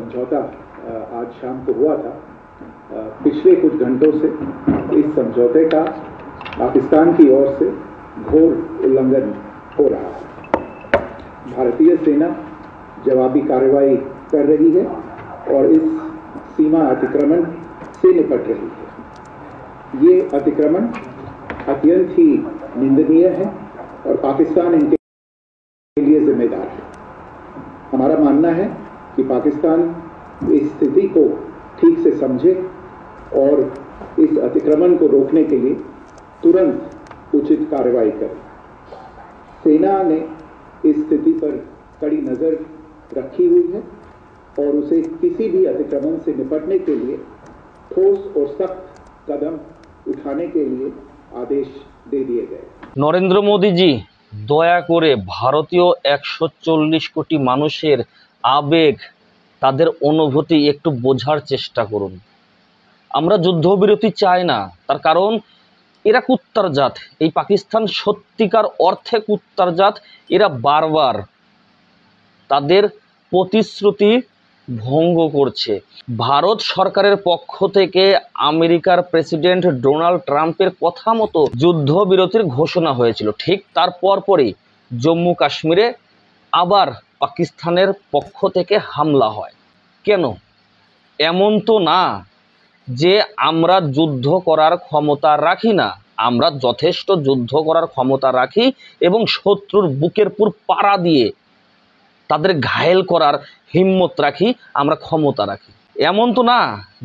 समझौता आज शाम को हुआ था, पिछले कुछ घंटों से इस समझौते का पाकिस्तान की ओर से घोर उल्लंघन हो रहा है। भारतीय सेना जवाबी कार्रवाई कर रही है और इस सीमा अतिक्रमण से निपट रही है। ये अतिक्रमण अत्यंत ही निंदनीय है और पाकिस्तान इनके लिए जिम्मेदार है। हमारा मानना है कि पाकिस्तान इस स्थिति को ठीक से समझे और इस अतिक्रमण को रोकने के लिए तुरंत उचित कार्रवाई करे। सेना ने इस स्थिति पर कड़ी नजर रखी हुई है और उसे किसी भी अतिक्रमण से निपटने के लिए ठोस और सख्त कदम उठाने के लिए आदेश दे दिए गए। नरेंद्र मोदी जी दया करे भारतीय 140 কোটি মানুষের আবেগ, তাদের অনুভূতি একটু বোঝার চেষ্টা করুন। আমরা যুদ্ধবিরতি চাই না, তার কারণ এরা কুত্তার জাত। এই পাকিস্তান সত্যিকার অর্থে কুত্তার জাত। এরা বারবার তাদের প্রতিশ্রুতি ভঙ্গ করছে। ভারত সরকারের পক্ষ থেকে আমেরিকার প্রেসিডেন্ট ডোনাল্ড ট্রাম্পের কথা মতো যুদ্ধবিরতির ঘোষণা হয়েছিল। ঠিক তার পরপরই জম্মু কাশ্মীরে আবার পাকিস্তানের পক্ষ থেকে হামলা হয়। কেন? এমন তো না যে আমরা যুদ্ধ করার ক্ষমতা রাখি না, আমরা যথেষ্ট যুদ্ধ করার ক্ষমতা রাখি এবং শত্রুর বুকের পুর পাড়া দিয়ে তাদের ঘায়েল করার হিম্মত রাখি, আমরা ক্ষমতা রাখি। এমন তো না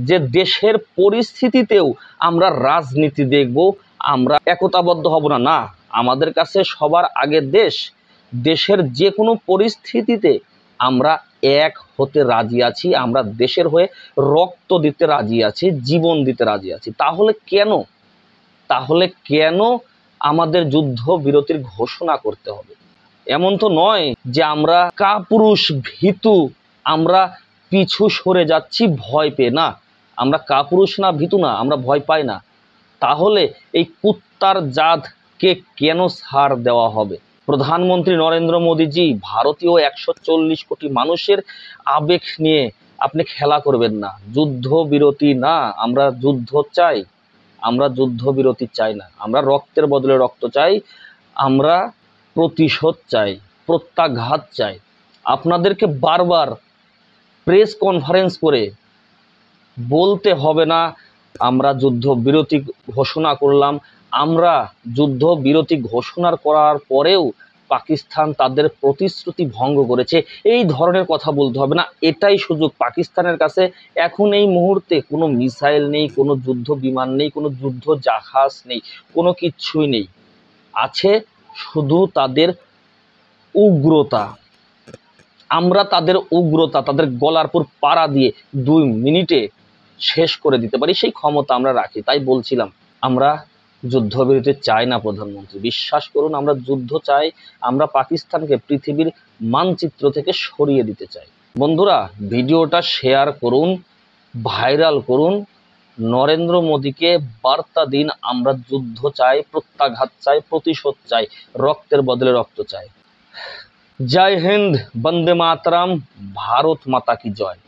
যে দেশের পরিস্থিতিতেও আমরা রাজনীতি দেখব, আমরা একতাবদ্ধ হব না। না, আমাদের কাছে সবার আগে দেশ। দেশের যে কোনো পরিস্থিতিতে আমরা এক হতে রাজি আছি, আমরা দেশের হয়ে রক্ত দিতে রাজি আছি, জীবন দিতে রাজি আছি। তাহলে কেন আমাদের যুদ্ধ বিরতির ঘোষণা করতে হবে? এমন তো নয় যে আমরা কাপুরুষ ভীতু, আমরা পিছু সরে যাচ্ছি ভয় পেয়ে। না, আমরা কাপুরুষ না, ভীতু না, আমরা ভয় পাই না। তাহলে এই কুত্তার জাতকে কেন ছাড় দেওয়া হবে? প্রধানমন্ত্রী নরেন্দ্র মোদীজি, ভারতীয় 140 কোটি মানুষের আবেগ নিয়ে আপনি খেলা করবেন না। যুদ্ধ বিরতি না, আমরা যুদ্ধ চাই, আমরা যুদ্ধ বিরতি চাই না। আমরা রক্তের বদলে রক্ত চাই, আমরা প্রতিশোধ চাই, প্রত্যাঘাত চাই। আপনাদেরকে বারবার প্রেস কনফারেন্স করে বলতে হবে না আমরা যুদ্ধ বিরতি ঘোষণা করলাম। আমরা যুদ্ধ বিরতি ঘোষণা করার পরেও পাকিস্তান তাদের প্রতিশ্রুতি ভঙ্গ করেছে, এই ধরনের কথা বলতে হবে না। এটাই সুযোগ। পাকিস্তানের কাছে এখন এই মুহূর্তে কোনো মিসাইল নেই, কোনো যুদ্ধ বিমান নেই, কোনো যুদ্ধ জাহাজ নেই, কোনো কিচ্ছুই নেই। আছে শুধু তাদের উগ্রতা। আমরা তাদের উগ্রতা, তাদের গলার পুর পাড়া দিয়ে 2 মিনিটে শেষ করে দিতে পারি, সেই ক্ষমতা আমরা রাখি। তাই বলছিলাম আমরা যুদ্ধবিরতি চাই না প্রধানমন্ত্রী, বিশ্বাস করুন। আমরা যুদ্ধ চাই, আমরা পাকিস্তানকে পৃথিবীর মানচিত্র থেকে সরিয়ে দিতে চাই। বন্ধুরা, ভিডিওটা শেয়ার করুন, ভাইরাল করুন, নরেন্দ্র মোদীকে বার্তা দিন আমরা যুদ্ধ চাই, প্রত্যাঘাত চাই, প্রতিশোধ চাই, রক্তের বদলে রক্ত চাই। জয় হিন্দ, বন্দে মাতরম, ভারত মাতা কি জয়।